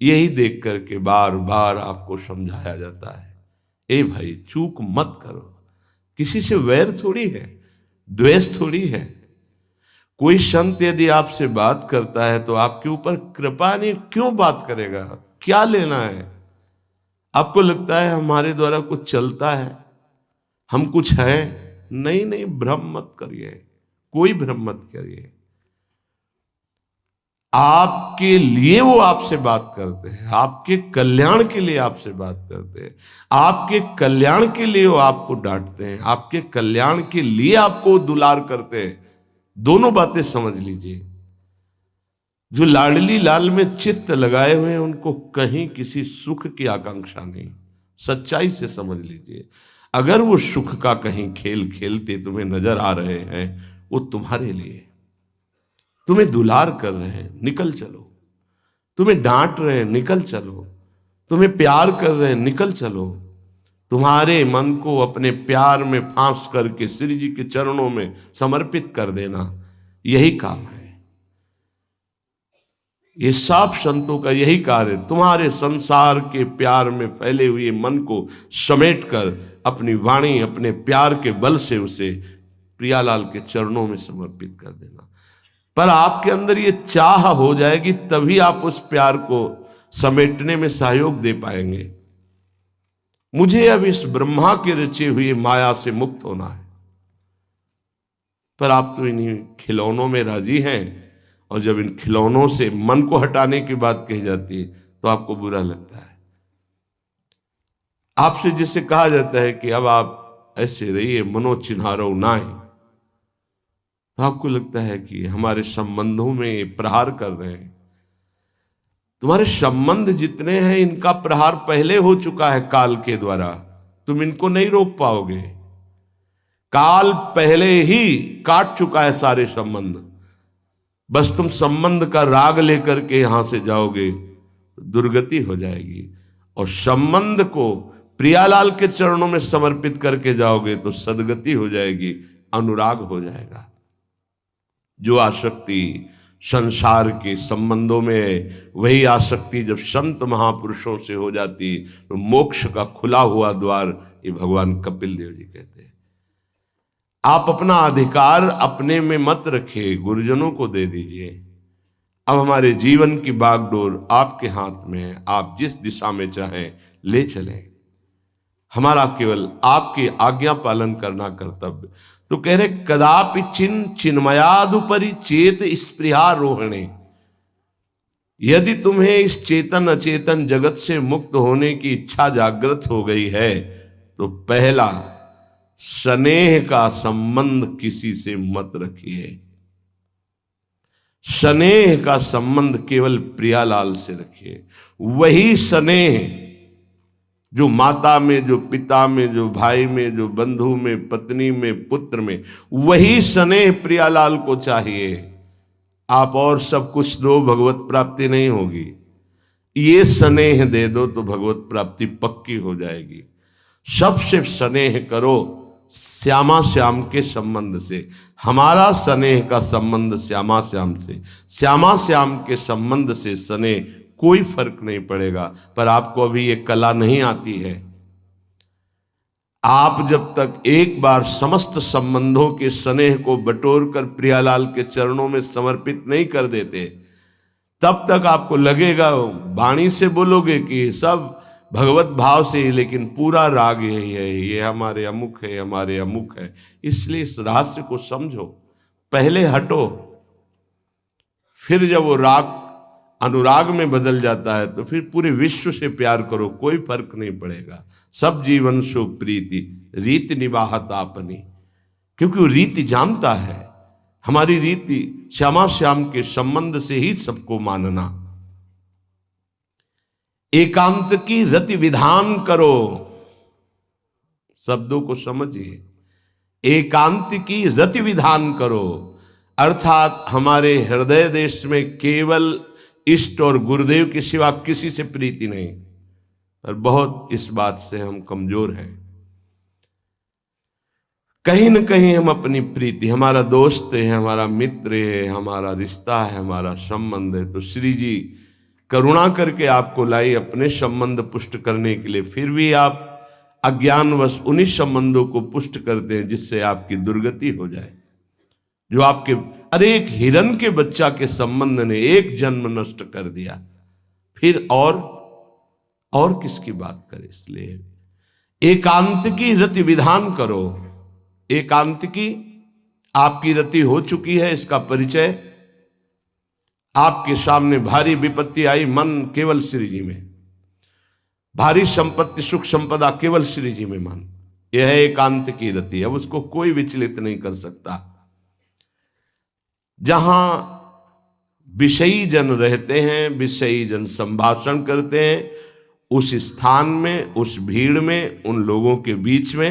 यही देख करके बार बार आपको समझाया जाता है, ए भाई चूक मत करो। किसी से वैर थोड़ी है, द्वेष थोड़ी है। कोई संत यदि आपसे बात करता है तो आपके ऊपर कृपा नहीं, क्यों बात करेगा? क्या लेना है? आपको लगता है हमारे द्वारा कुछ चलता है, हम कुछ है? नहीं नहीं, भ्रम मत करिए, कोई भ्रम मत करिए। आपके लिए वो आपसे बात करते हैं, आपके कल्याण के लिए आपसे बात करते हैं, आपके कल्याण के लिए वो आपको डांटते हैं, आपके कल्याण के लिए आपको दुलार करते हैं। दोनों बातें समझ लीजिए। जो लाडली लाल में चित्त लगाए हुए हैं उनको कहीं किसी सुख की आकांक्षा नहीं। सच्चाई से समझ लीजिए। अगर वो सुख का कहीं खेल खेलते तुम्हें नजर आ रहे हैं, वो तुम्हारे लिए, तुम्हें दुलार कर रहे हैं, निकल चलो। तुम्हें डांट रहे हैं, निकल चलो। तुम्हें प्यार कर रहे हैं, निकल चलो। तुम्हारे मन को अपने प्यार में फांस करके श्री जी के चरणों में समर्पित कर देना, यही काम है। ये सब संतों का यही कार्य, तुम्हारे संसार के प्यार में फैले हुए मन को समेटकर अपनी वाणी, अपने प्यार के बल से उसे प्रियालाल के चरणों में समर्पित कर देना। पर आपके अंदर ये चाह हो जाएगी, तभी आप उस प्यार को समेटने में सहयोग दे पाएंगे। मुझे अब इस ब्रह्मा के रचे हुए माया से मुक्त होना है। पर आप तो इन्हीं खिलौनों में राजी हैं, और जब इन खिलौनों से मन को हटाने की बात कही जाती है तो आपको बुरा लगता है। आपसे जिससे कहा जाता है कि अब आप ऐसे रहिए, मनो चिन्हारो नाय, तो आपको लगता है कि हमारे संबंधों में प्रहार कर रहे हैं। तुम्हारे संबंध जितने हैं इनका प्रहार पहले हो चुका है काल के द्वारा, तुम इनको नहीं रोक पाओगे। काल पहले ही काट चुका है सारे संबंध। बस तुम संबंध का राग लेकर के यहां से जाओगे, दुर्गति हो जाएगी। और संबंध को प्रियालाल के चरणों में समर्पित करके जाओगे तो सदगति हो जाएगी, अनुराग हो जाएगा। जो आसक्ति संसार के संबंधों में है, वही आसक्ति जब संत महापुरुषों से हो जाती तो मोक्ष का खुला हुआ द्वार, ये भगवान कपिल देव जी कहते हैं। आप अपना अधिकार अपने में मत रखिए, गुरुजनों को दे दीजिए। अब हमारे जीवन की बागडोर आपके हाथ में है, आप जिस दिशा में चाहें ले चलें। हमारा केवल आपकी आज्ञा पालन करना कर्तव्य। तो कह रहे कदापि चिन्मयादुपरि चेत स्पृहा रोहणे। यदि तुम्हें इस चेतन अचेतन जगत से मुक्त होने की इच्छा जागृत हो गई है तो पहला, स्नेह का संबंध किसी से मत रखिए। स्नेह का संबंध केवल प्रियालाल से रखिए। वही स्नेह जो माता में, जो पिता में, जो भाई में, जो बंधु में, पत्नी में, पुत्र में, वही स्नेह प्रियालाल को चाहिए। आप और सब कुछ दो, भगवत प्राप्ति नहीं होगी। ये स्नेह दे दो तो भगवत प्राप्ति पक्की हो जाएगी। सबसे स्नेह करो श्यामा श्याम के संबंध से। हमारा स्नेह का संबंध श्यामा श्याम से, श्यामा श्याम के संबंध से स्नेह कोई फर्क नहीं पड़ेगा। पर आपको अभी ये कला नहीं आती है। आप जब तक एक बार समस्त संबंधों के स्नेह को बटोर कर प्रियालाल के चरणों में समर्पित नहीं कर देते, तब तक आपको लगेगा, वाणी से बोलोगे कि सब भगवत भाव से ही, लेकिन पूरा राग यही है, ये हमारे अमुक है, हमारे अमुक है। इसलिए इस रहस्य को समझो, पहले हटो, फिर जब वो राग अनुराग में बदल जाता है तो फिर पूरे विश्व से प्यार करो, कोई फर्क नहीं पड़ेगा। सब जीवन सो प्रीति रीति निवाहत आपनी, क्योंकि वो रीति जानता है। हमारी रीति श्यामा श्याम के संबंध से ही सबको मानना। एकांत की रति विधान करो, शब्दों को समझिए। एकांत की रति विधान करो, अर्थात हमारे हृदय देश में केवल इष्ट और गुरुदेव के सिवा किसी से प्रीति नहीं। और बहुत इस बात से हम कमजोर हैं। कहीं न कहीं हम अपनी प्रीति, हमारा दोस्त है, हमारा मित्र है, हमारा रिश्ता है, हमारा संबंध है, तो श्री जी करुणा करके आपको लाई अपने संबंध पुष्ट करने के लिए, फिर भी आप अज्ञानवश उन्हीं संबंधों को पुष्ट करते हैं जिससे आपकी दुर्गति हो जाए। जो आपके अरे एक हिरन के बच्चा के संबंध ने एक जन्म नष्ट कर दिया, फिर और किसकी बात करें। इसलिए एकांत की रति विधान करो। एकांत की आपकी रति हो चुकी है, इसका परिचय आपके सामने भारी विपत्ति आई, मन केवल श्री जी में, भारी संपत्ति सुख संपदा केवल श्री जी में मन, यह है एकांत की रति। अब उसको कोई विचलित नहीं कर सकता। जहां विषयी जन रहते हैं, विषयी जन संभाषण करते हैं, उस स्थान में, उस भीड़ में, उन लोगों के बीच में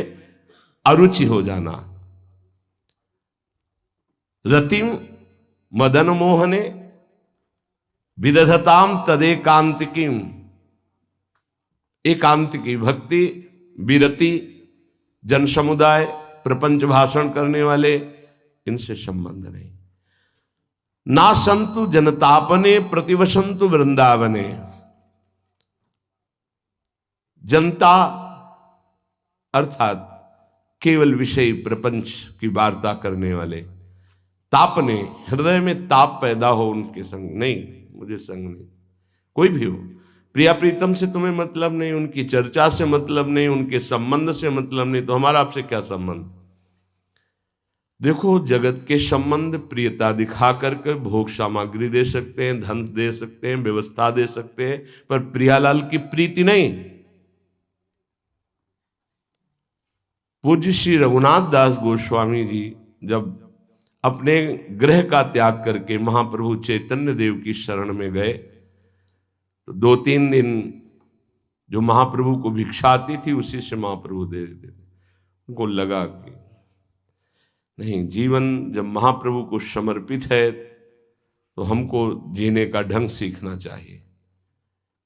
अरुचि हो जाना। रतिम मदन मोहने विदधताम तदेकांतिकीम। एकांत की भक्ति, विरति, जन समुदाय, प्रपंच भाषण करने वाले, इनसे संबंध नहीं। ना संतु जनतापने प्रतिवसंतु वृंदावने। जनता अर्थात केवल विषय प्रपंच की वार्ता करने वाले, तापने, हृदय में ताप पैदा हो उनके संग नहीं, मुझे संग नहीं, कोई भी हो, प्रिया प्रीतम से तुम्हें मतलब नहीं, उनकी चर्चा से मतलब नहीं, उनके संबंध से मतलब नहीं, तो हमारा आपसे क्या संबंध। देखो, जगत के संबंध प्रियता दिखा करके भोग सामग्री दे सकते हैं, धन दे सकते हैं, व्यवस्था दे सकते हैं, पर प्रियालाल की प्रीति नहीं। पूज्य श्री रघुनाथ दास गोस्वामी जी जब अपने गृह का त्याग करके महाप्रभु चैतन्य देव की शरण में गए, तो 2-3 दिन जो महाप्रभु को भिक्षा आती थी उसी से महाप्रभु दे देते थे। उनको लगा कि नहीं, जीवन जब महाप्रभु को समर्पित है तो हमको जीने का ढंग सीखना चाहिए,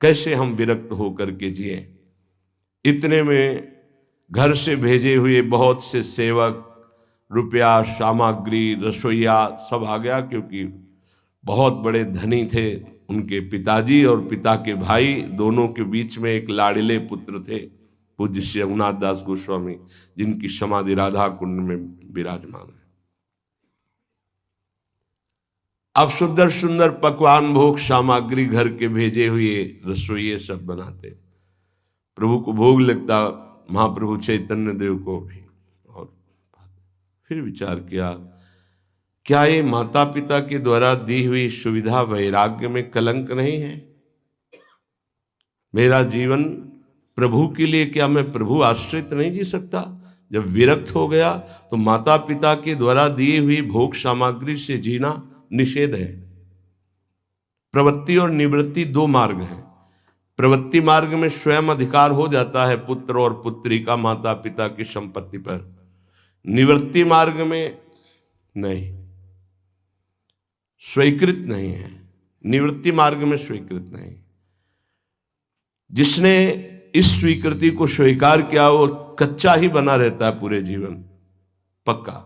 कैसे हम विरक्त होकर के जिए। इतने में घर से भेजे हुए बहुत से सेवक, रुपया, सामग्री, रसोईया सब आ गया, क्योंकि बहुत बड़े धनी थे उनके पिताजी, और पिता के भाई दोनों के बीच में एक लाड़िले पुत्र थे पूज्य श्री रघुनाथ दास गोस्वामी, जिनकी समाधि राधा कुंड में विराजमान है। अब सुंदर सुंदर पकवान, भोग सामग्री घर के भेजे हुए रसोइये सब बनाते, प्रभु को भोग लगता, महाप्रभु चैतन्य देव को भी। और फिर विचार किया, क्या ये माता पिता के द्वारा दी हुई सुविधा वैराग्य में कलंक नहीं है? मेरा जीवन प्रभु के लिए, क्या मैं प्रभु आश्रित नहीं जी सकता? जब विरक्त हो गया तो माता पिता के द्वारा दी हुई भोग सामग्री से जीना निषेध है। प्रवृत्ति और निवृत्ति 2 मार्ग हैं। प्रवृत्ति मार्ग में स्वयं अधिकार हो जाता है पुत्र और पुत्री का माता पिता की संपत्ति पर, निवृत्ति मार्ग में नहीं, स्वीकृत नहीं है। निवृत्ति मार्ग में स्वीकृत नहीं। जिसने इस स्वीकृति को स्वीकार किया वो कच्चा ही बना रहता है पूरे जीवन, पक्का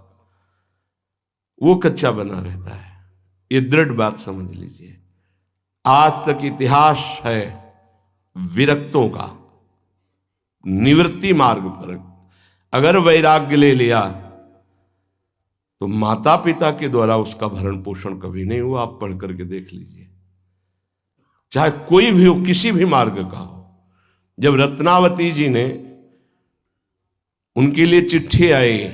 वो कच्चा बना रहता है। ये दृढ़ बात समझ लीजिए। आज तक इतिहास है विरक्तों का। निवृत्ति मार्ग पर अगर वैराग्य ले लिया तो माता पिता के द्वारा उसका भरण पोषण कभी नहीं हुआ। आप पढ़ करके देख लीजिए, चाहे कोई भी हो, किसी भी मार्ग का हो। जब रत्नावती जी ने, उनके लिए चिट्ठी आई,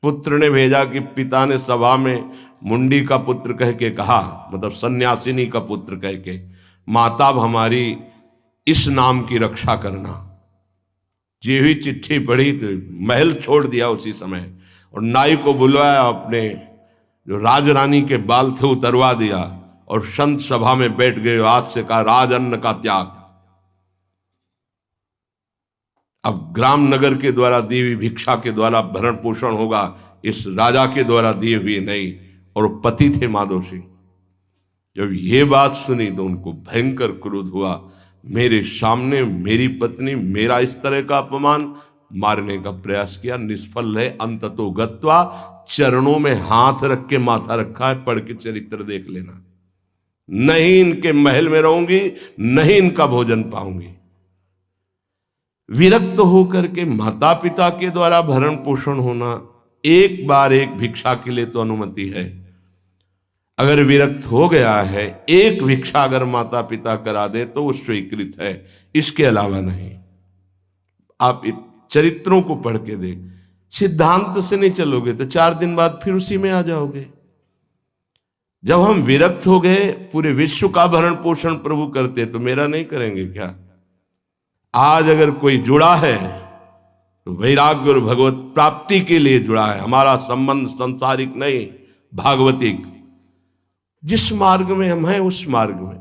पुत्र ने भेजा कि पिता ने सभा में मुंडी का पुत्र कह के कहा, मतलब सन्यासिनी का पुत्र कह के, माता हमारी इस नाम की रक्षा करना। जी हुई चिट्ठी पढ़ी तो महल छोड़ दिया उसी समय, और नाई को बुलवाया, अपने जो राजरानी के बाल थे उतरवा दिया, और संत सभा में बैठ गए। आज से कहा राज अन्न का त्याग। अब ग्राम नगर के द्वारा दी हुई भिक्षा के द्वारा भरण पोषण होगा, इस राजा के द्वारा दिए हुए नहीं। और पति थे माधव सिंह। जब ये बात सुनी तो उनको भयंकर क्रोध हुआ। मेरे सामने मेरी पत्नी, मेरा इस तरह का अपमान, मारने का प्रयास किया, निष्फल है। अंततो गत्वा, चरणों में हाथ रख के माथा रखा है, पढ़ के चरित्र देख लेना। नहीं इनके महल में रहूंगी, नहीं इनका भोजन पाऊंगी। विरक्त होकर के माता पिता के द्वारा भरण पोषण होना, एक बार एक भिक्षा के लिए तो अनुमति है। अगर विरक्त हो गया है, एक भिक्षा अगर माता पिता करा दे तो वो स्वीकृत है, इसके अलावा नहीं। आप चरित्रों को पढ़ के देख, सिद्धांत से नहीं चलोगे तो 4 दिन बाद फिर उसी में आ जाओगे। जब हम विरक्त हो गए, पूरे विश्व का भरण पोषण प्रभु करते, तो मेरा नहीं करेंगे क्या? आज अगर कोई जुड़ा है तो वैराग्य और भगवत प्राप्ति के लिए जुड़ा है। हमारा संबंध संसारिक नहीं, भागवतिक। जिस मार्ग में हम हैं उस मार्ग में।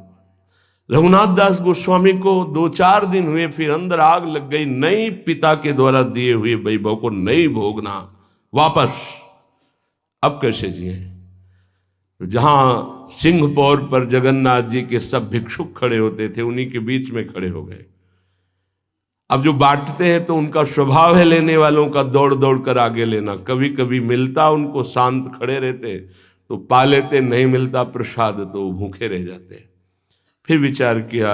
रघुनाथ दास गोस्वामी को 2-4 दिन हुए, फिर अंदर आग लग गई, नहीं पिता के द्वारा दिए हुए वैभव को नहीं भोगना, वापस। अब कैसे जिए? तो जहां सिंहपौर पर जगन्नाथ जी के सब भिक्षुक खड़े होते थे, उन्हीं के बीच में खड़े हो गए। अब जो बांटते हैं तो उनका स्वभाव है लेने वालों का दौड़ दौड़ कर आगे लेना। कभी कभी मिलता, उनको शांत खड़े रहते तो पा लेते, नहीं मिलता प्रसाद तो भूखे रह जाते। फिर विचार किया,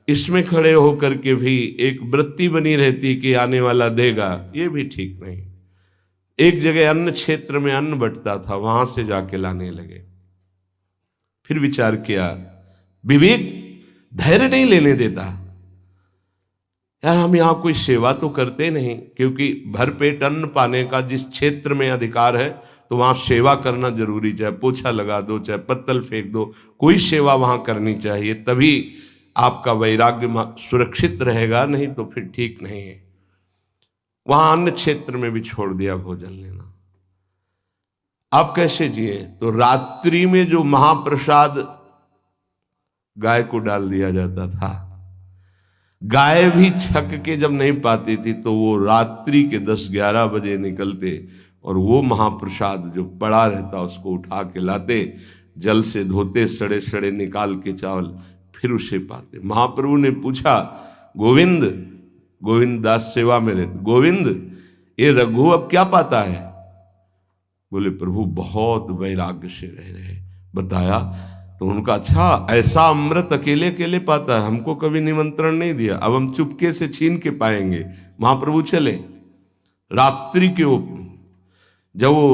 इसमें खड़े होकर के भी एक वृत्ति बनी रहती कि आने वाला देगा, ये भी ठीक नहीं। एक जगह अन्न क्षेत्र में अन्न बंटता था, वहां से जाके लाने लगे। फिर विचार किया, विवेक धैर्य नहीं लेने देता। यार हम यहां कोई सेवा तो करते नहीं, क्योंकि भरपेट अन्न पाने का जिस क्षेत्र में अधिकार है तो वहां सेवा करना जरूरी। चाहे पोछा लगा दो, चाहे पत्तल फेंक दो, कोई सेवा वहां करनी चाहिए, तभी आपका वैराग्य सुरक्षित रहेगा, नहीं तो फिर ठीक नहीं है। वहां अन्य क्षेत्र में भी छोड़ दिया भोजन लेना। आप कैसे जिए? तो रात्रि में जो महाप्रसाद गाय को डाल दिया जाता था, गाय भी छक के जब नहीं पाती थी तो वो रात्रि के 10-11 बजे निकलते और वो महाप्रसाद जो पड़ा रहता उसको उठा के लाते, जल से धोते, सड़े सड़े निकाल के चावल, फिर उसे पाते। महाप्रभु ने पूछा, गोविंद, गोविंद दास सेवा में रहते, गोविंद ये रघु अब क्या पाता है? बोले प्रभु बहुत वैराग्य से रह रहे। बताया तो उनका, अच्छा ऐसा अमृत अकेले अकेले पाता है, हमको कभी निमंत्रण नहीं दिया, अब हम चुपके से छीन के पाएंगे। महाप्रभु चले रात्रि के जब वो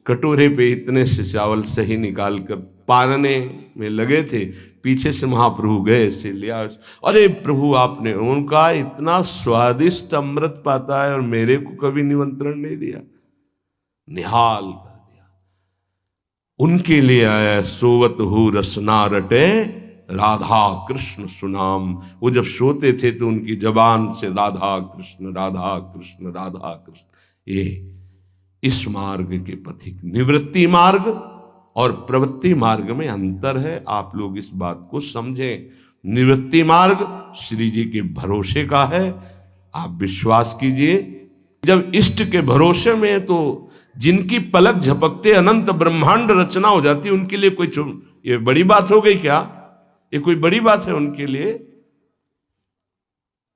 कटोरे पे इतने से चावल सही निकाल कर पानने में लगे थे, पीछे से महाप्रभु गए से लिया। अरे प्रभु आपने, उनका इतना स्वादिष्ट अमृत पाता है और मेरे को कभी निमंत्रण नहीं दिया, निहाल कर दिया। उनके लिए आया सोवत हु रसना रटे राधा कृष्ण सुनाम। वो जब सोते थे तो उनकी जबान से राधा कृष्ण राधा कृष्ण राधा कृष्ण। ये इस मार्ग के पथिक, निवृत्ति मार्ग और प्रवृत्ति मार्ग में अंतर है। आप लोग इस बात को समझें। निवृत्ति मार्ग श्री जी के भरोसे का है, आप विश्वास कीजिए। जब इष्ट के भरोसे में है तो जिनकी पलक झपकते अनंत ब्रह्मांड रचना हो जाती, उनके लिए कोई ये बड़ी बात हो गई क्या? ये कोई बड़ी बात है उनके लिए?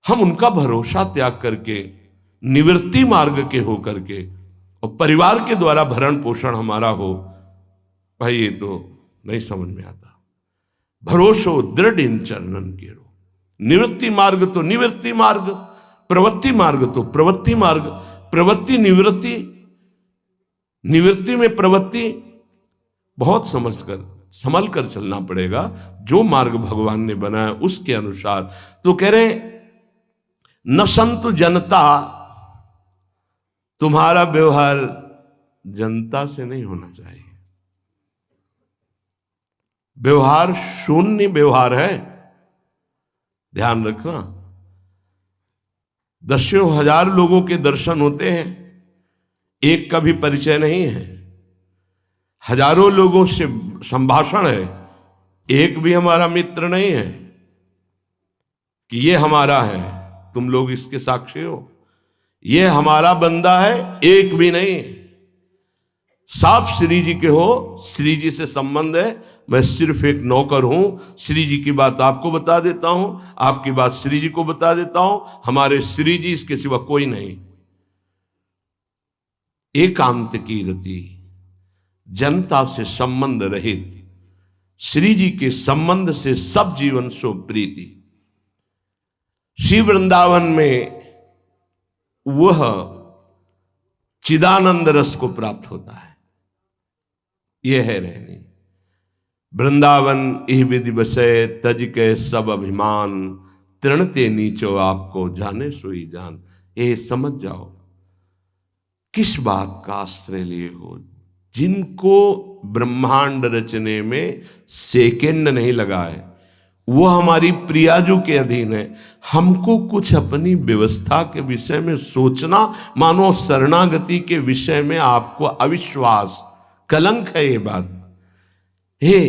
हम उनका भरोसा त्याग करके निवृत्ति मार्ग के हो करके और परिवार के द्वारा भरण पोषण हमारा हो, भाई ये तो नहीं समझ में आता। भरोसो दृढ़ इन चरणन के रो। निवृत्ति मार्ग तो निवृत्ति मार्ग, प्रवृत्ति मार्ग तो प्रवृत्ति मार्ग। प्रवृत्ति निवृत्ति, निवृत्ति में प्रवृत्ति, बहुत समझकर संभल कर चलना पड़ेगा। जो मार्ग भगवान ने बनाया उसके अनुसार। तो कह रहे न संत जनता, तुम्हारा व्यवहार जनता से नहीं होना चाहिए। व्यवहार शून्य व्यवहार है, ध्यान रखना। दसियों हजार लोगों के दर्शन होते हैं, एक का भी परिचय नहीं है। हजारों लोगों से संभाषण है, एक भी हमारा मित्र नहीं है कि ये हमारा है, तुम लोग इसके साक्षी हो। ये हमारा बंदा है, एक भी नहीं। साफ श्री जी के हो, श्री जी से संबंध है, मैं सिर्फ एक नौकर हूं। श्री जी की बात आपको बता देता हूं, आपकी बात श्री जी को बता देता हूं। हमारे श्री जी, इसके सिवा कोई नहीं। एकांत की रति, जनता से संबंध रहित, श्री जी के संबंध से सब जीवन सो प्रीति। श्री वृंदावन में वह चिदानंद रस को प्राप्त होता है। यह है रहनी। वृंदावन इह विधि बसै, तज के सब अभिमान, तृणते नीचो आपको जाने सोई जान। ये समझ जाओ किस बात का आश्रय लिए हो। जिनको ब्रह्मांड रचने में सेकंड नहीं लगा है, वो हमारी प्रियाजू के अधीन है। हमको कुछ अपनी व्यवस्था के विषय में सोचना, मानो शरणागति के विषय में आपको अविश्वास, कलंक है ये बात। हे,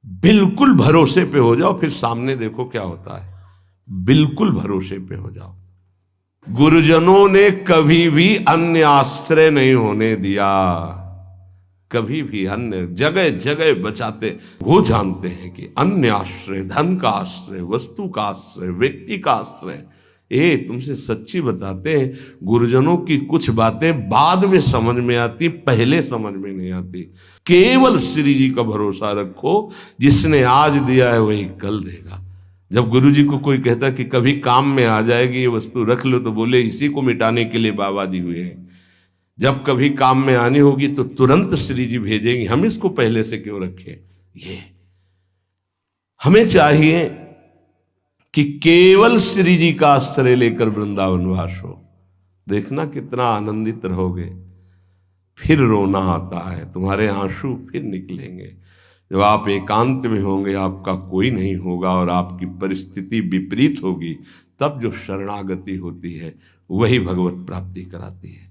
बिल्कुल भरोसे पे हो जाओ, फिर सामने देखो क्या होता है। बिल्कुल भरोसे पे हो जाओ। गुरुजनों ने कभी भी अन्य आश्रय नहीं होने दिया, कभी भी अन्य जगह जगह बचाते। वो जानते हैं कि अन्य आश्रय, धन का आश्रय, वस्तु का आश्रय, व्यक्ति का आश्रय, ये तुमसे सच्ची बताते हैं, गुरुजनों की कुछ बातें बाद में समझ में आती, पहले समझ में नहीं आती। केवल श्री जी का भरोसा रखो, जिसने आज दिया है वही कल देगा। जब गुरु जी को कोई कहता कि कभी काम में आ जाएगी ये वस्तु, रख लो, तो बोले इसी को मिटाने के लिए बाबा जी हुए हैं। जब कभी काम में आनी होगी तो तुरंत श्री जी भेजेंगे, हम इसको पहले से क्यों रखें। ये हमें चाहिए कि केवल श्री जी का आश्रय लेकर वृंदावन वास हो। देखना कितना आनंदित रहोगे। फिर रोना आता है, तुम्हारे आंसू फिर निकलेंगे। जब आप एकांत में होंगे, आपका कोई नहीं होगा और आपकी परिस्थिति विपरीत होगी, तब जो शरणागति होती है वही भगवत प्राप्ति कराती है।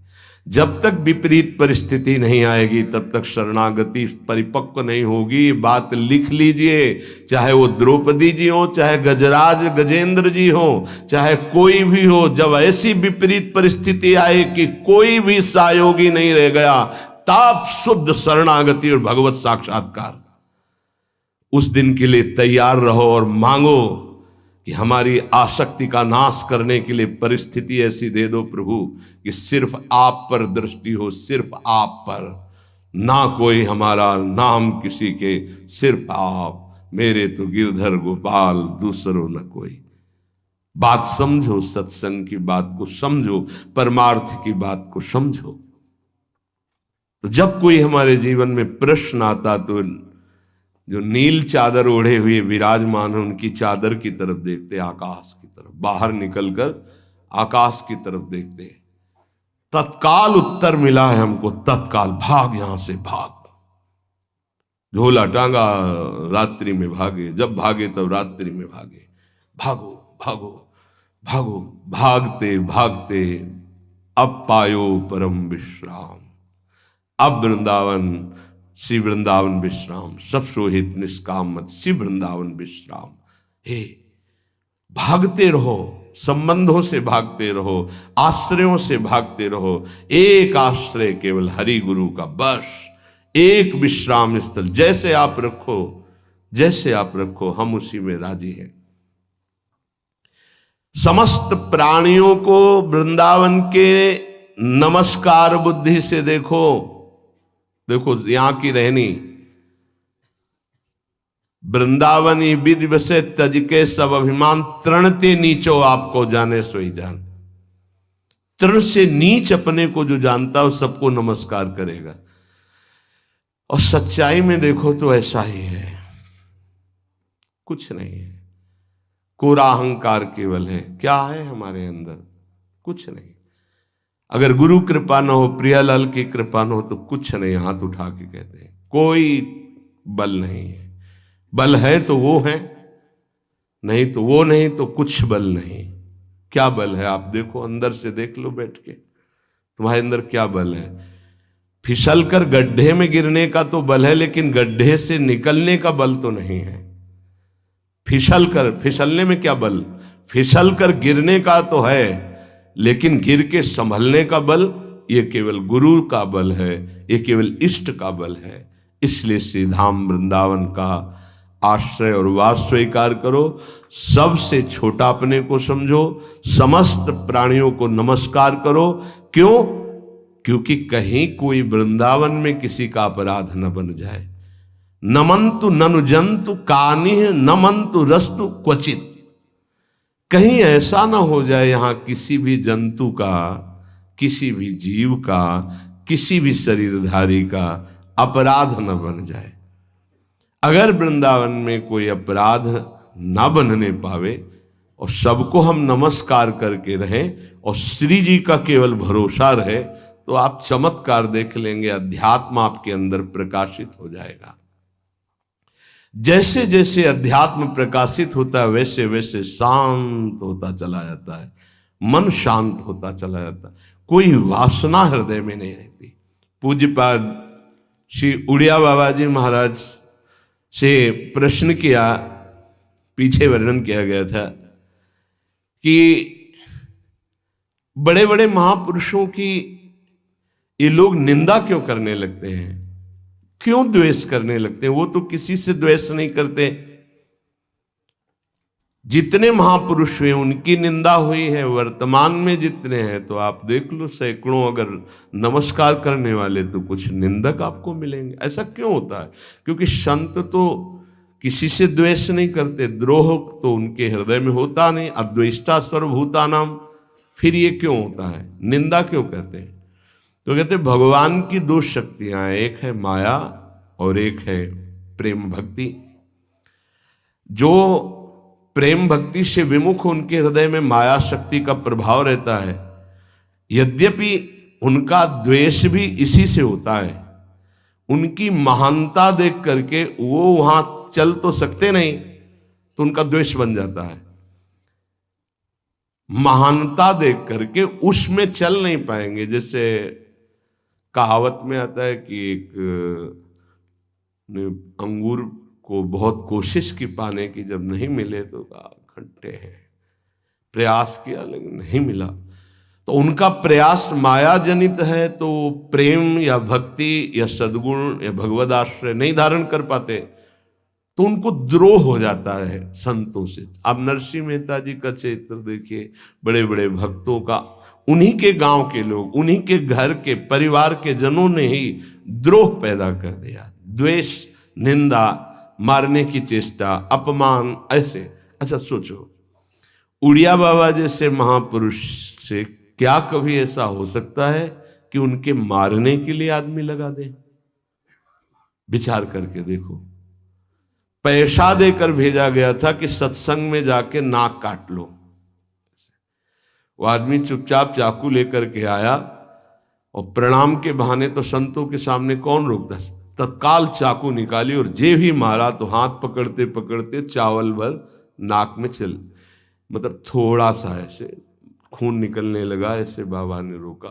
जब तक विपरीत परिस्थिति नहीं आएगी तब तक शरणागति परिपक्व नहीं होगी। बात लिख लीजिए, चाहे वो द्रौपदी जी हो, चाहे गजराज गजेंद्र जी हो, चाहे कोई भी हो, जब ऐसी विपरीत परिस्थिति आए कि कोई भी सहयोगी नहीं रह गया, तब शुद्ध शरणागति और भगवत साक्षात्कार। उस दिन के लिए तैयार रहो और मांगो कि हमारी आसक्ति का नाश करने के लिए परिस्थिति ऐसी दे दो प्रभु कि सिर्फ आप पर दृष्टि हो, सिर्फ आप पर, ना कोई हमारा, ना हम किसी के, सिर्फ आप। मेरे तो गिरधर गोपाल, दूसरों न कोई। बात समझो, सत्संग की बात को समझो, परमार्थ की बात को समझो। तो जब कोई हमारे जीवन में प्रश्न आता तो जो नील चादर ओढ़े हुए विराजमान है, उनकी चादर की तरफ देखते, आकाश की तरफ, बाहर निकलकर आकाश की तरफ देखते। तत्काल उत्तर मिला है हमको, तत्काल भाग, यहां से भाग। झोला टांगा, रात्रि में भागे, जब भागे तब रात्रि में भागे। भागो भागो भागो, भागते भागते अब पायो परम विश्राम। अब वृंदावन, श्री वृंदावन विश्राम, सब सोहित निष्काम मत, श्री वृंदावन विश्राम। हे, भागते रहो, संबंधों से भागते रहो, आश्रयों से भागते रहो। एक आश्रय केवल हरि गुरु का, बस एक विश्राम स्थल। जैसे आप रखो, जैसे आप रखो, हम उसी में राजी हैं। समस्त प्राणियों को वृंदावन के नमस्कार बुद्धि से देखो। देखो यहां की रहनी, वृंदावनी विधि बसे, तज के सब अभिमान, तृणते नीचो आपको जाने सोई जान। तृण से नीच अपने को जो जानता है सबको नमस्कार करेगा। और सच्चाई में देखो तो ऐसा ही है, कुछ नहीं है। कोरा अहंकार केवल है। क्या है हमारे अंदर? कुछ नहीं। अगर गुरु कृपा न हो, प्रियालाल की कृपा न हो, तो कुछ नहीं। हाथ उठा के कहते हैं कोई बल नहीं है। बल है तो वो है, नहीं तो वो नहीं, तो कुछ बल नहीं। क्या बल है? आप देखो, अंदर से देख लो बैठ के, तुम्हारे अंदर क्या बल है। फिसल कर गड्ढे में गिरने का तो बल है, लेकिन गड्ढे से निकलने का बल तो नहीं है। फिसलने में क्या बल? फिसल कर गिरने का तो है, लेकिन गिर के संभलने का बल, ये केवल गुरु का बल है, ये केवल इष्ट का बल है। इसलिए श्री धाम वृंदावन का आश्रय और वास स्वीकार करो। सबसे छोटा अपने को समझो, समस्त प्राणियों को नमस्कार करो। क्यों? क्योंकि कहीं कोई वृंदावन में किसी का अपराध न बन जाए। नमंतु ननु जंतु कानिह नमंतु रस्तु क्वचित। कहीं ऐसा ना हो जाए यहां किसी भी जंतु का, किसी भी जीव का, किसी भी शरीरधारी का अपराध न बन जाए। अगर वृंदावन में कोई अपराध ना बनने पावे और सबको हम नमस्कार करके रहें और श्री जी का केवल भरोसा रहे, तो आप चमत्कार देख लेंगे, अध्यात्म आपके अंदर प्रकाशित हो जाएगा। जैसे जैसे अध्यात्म प्रकाशित होता है वैसे वैसे शांत होता चला जाता है, मन शांत होता चला जाता है, कोई वासना हृदय में नहीं रहती। पूज्यपाद श्री उड़िया बाबा जी महाराज से प्रश्न किया, पीछे वर्णन किया गया था कि बड़े बड़े महापुरुषों की ये लोग निंदा क्यों करने लगते हैं, क्यों द्वेष करने लगते हैं? वो तो किसी से द्वेष नहीं करते। जितने महापुरुष हुए उनकी निंदा हुई है, वर्तमान में जितने हैं तो आप देख लो सैकड़ों अगर नमस्कार करने वाले तो कुछ निंदक आपको मिलेंगे। ऐसा क्यों होता है? क्योंकि संत तो किसी से द्वेष नहीं करते, द्रोह तो उनके हृदय में होता नहीं, अद्वेष्टा सर्वभूतानाम। फिर ये क्यों होता है, निंदा क्यों करते हैं? तो कहते भगवान की दो शक्तियां हैं, एक है माया और एक है प्रेम भक्ति। जो प्रेम भक्ति से विमुख उनके हृदय में माया शक्ति का प्रभाव रहता है, यद्यपि उनका द्वेष भी इसी से होता है। उनकी महानता देख करके वो वहां चल तो सकते नहीं, तो उनका द्वेष बन जाता है। महानता देख करके उसमें चल नहीं पाएंगे। जैसे कहावत में आता है कि एक अंगूर को बहुत कोशिश की पाने की, जब नहीं मिले तो कहा खट्टे हैं, प्रयास किया लेकिन नहीं मिला। तो उनका प्रयास माया जनित है, तो प्रेम या भक्ति या सद्गुण या भगवद आश्रय नहीं धारण कर पाते, तो उनको द्रोह हो जाता है संतों से। आप नरसिंह मेहता जी का चरित्र देखिए, बड़े बड़े भक्तों का, उन्हीं के गांव के लोग, उन्हीं के घर के परिवार के जनों ने ही द्रोह पैदा कर दिया। द्वेष, निंदा, मारने की चेष्टा, अपमान, ऐसे। अच्छा सोचो, उड़िया बाबा जैसे महापुरुष से क्या कभी ऐसा हो सकता है कि उनके मारने के लिए आदमी लगा दे? विचार करके देखो। पैसा देकर भेजा गया था कि सत्संग में जाके नाक काट लो। वो आदमी चुपचाप चाकू लेकर के आया और प्रणाम के बहाने तो संतों के सामने कौन रोकता, तत्काल चाकू निकाली और जे भी मारा तो हाथ पकड़ते पकड़ते चावल भर नाक में चल, मतलब थोड़ा सा ऐसे खून निकलने लगा। ऐसे बाबा ने रोका,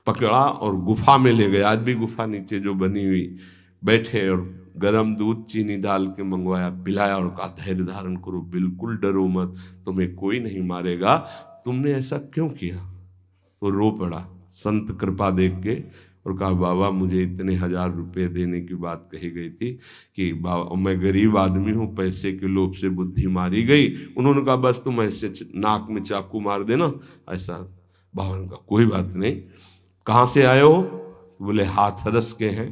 पकड़ा और गुफा में ले गए। आज भी गुफा नीचे जो बनी हुई, बैठे और गरम दूध चीनी डाल के मंगवाया, पिलाया और कहा धैर्य धारण करो, बिल्कुल डरो मत, तुम्हें कोई नहीं मारेगा, तुमने ऐसा क्यों किया? तो रो पड़ा संत कृपा देख के और कहा बाबा मुझे इतने 1000 रुपये देने की बात कही गई थी कि बाबा मैं गरीब आदमी हूँ, पैसे के लोभ से बुद्धि मारी गई। उन्होंने कहा बस तुम ऐसे नाक में चाकू मार देना। ऐसा बाबा ने कहा कोई बात नहीं, कहाँ से आए हो? बोले हाथरस के हैं।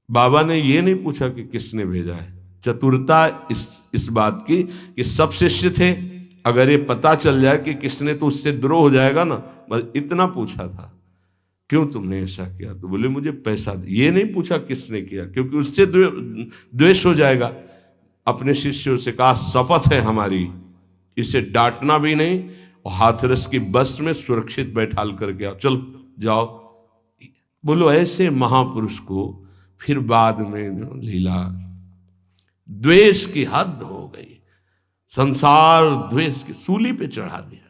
बाबा ने ये नहीं पूछा कि किसने भेजा है। चतुरता इस बात की कि सब शिष्य थे, अगर ये पता चल जाए कि किसने तो उससे द्रोह हो जाएगा ना, बस इतना पूछा था क्यों तुमने ऐसा किया? तो बोले मुझे पैसा दे। ये नहीं पूछा किसने किया, क्योंकि उससे द्वेष हो जाएगा। अपने शिष्यों से कहा शपथ है हमारी, इसे डांटना भी नहीं और हाथरस की बस में सुरक्षित बैठाल करके आओ, चल जाओ। बोलो ऐसे महापुरुष को फिर बाद में लीला, द्वेष की हद हो गई, संसार द्वेष की सूली पे चढ़ा दिया,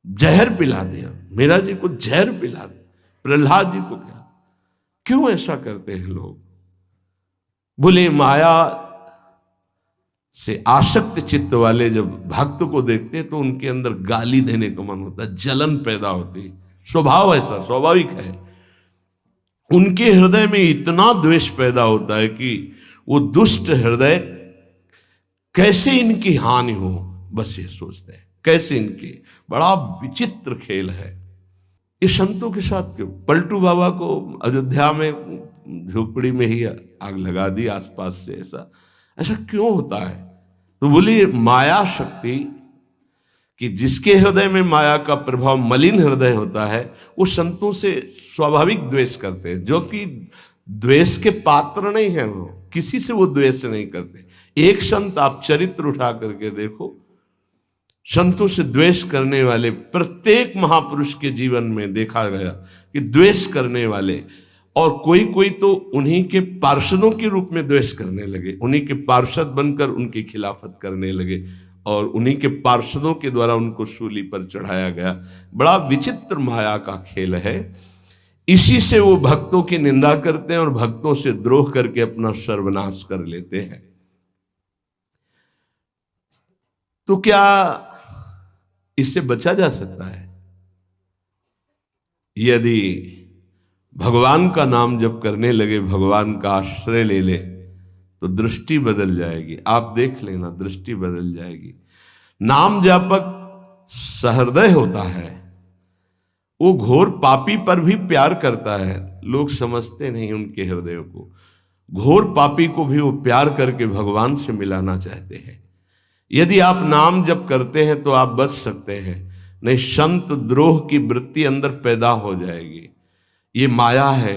जहर पिला दिया। मेरा जी को जहर पिला दिया, प्रहलाद जी को क्या? क्यों ऐसा करते हैं लोग? बोले माया से आसक्त चित्त वाले जब भक्त को देखते तो उनके अंदर गाली देने का मन होता है, जलन पैदा होती, स्वभाव ऐसा स्वाभाविक है। उनके हृदय में इतना द्वेष पैदा होता है कि वो दुष्ट हृदय कैसे इनकी हानि हो, बस ये सोचते हैं कैसे इनकी। बड़ा विचित्र खेल है। इस संतों के साथ क्यों? पलटू बाबा को अयोध्या में झोपड़ी में ही आग लगा दी आसपास से। ऐसा ऐसा क्यों होता है? तो बोली माया शक्ति कि जिसके हृदय में माया का प्रभाव, मलिन हृदय होता है, वो संतों से स्वाभाविक द्वेष करते हैं, जो कि द्वेष के पात्र नहीं है। वो किसी से वो द्वेष नहीं करते। एक संत आप चरित्र उठा करके देखो, संतों से द्वेष करने वाले प्रत्येक महापुरुष के जीवन में देखा गया कि द्वेष करने वाले, और कोई कोई तो उन्हीं के पार्षदों के रूप में द्वेष करने लगे, उन्हीं के पार्षद बनकर उनकी खिलाफत करने लगे और उन्हीं के पार्षदों के द्वारा उनको सूली पर चढ़ाया गया। बड़ा विचित्र माया का खेल है। इसी से वो भक्तों की निंदा करते हैं और भक्तों से द्रोह करके अपना सर्वनाश कर लेते हैं। तो क्या इससे बचा जा सकता है? यदि भगवान का नाम जप करने लगे, भगवान का आश्रय ले ले, तो दृष्टि बदल जाएगी। आप देख लेना, दृष्टि बदल जाएगी। नाम जापक सहृदय होता है, वो घोर पापी पर भी प्यार करता है। लोग समझते नहीं उनके हृदयों को। घोर पापी को भी वो प्यार करके भगवान से मिलाना चाहते हैं। यदि आप नाम जप करते हैं तो आप बच सकते हैं, नहीं संत द्रोह की वृत्ति अंदर पैदा हो जाएगी। ये माया है।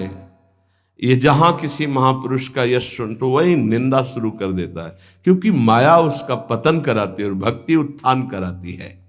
ये जहां किसी महापुरुष का यश सुन तो वही निंदा शुरू कर देता है, क्योंकि माया उसका पतन कराती है और भक्ति उत्थान कराती है।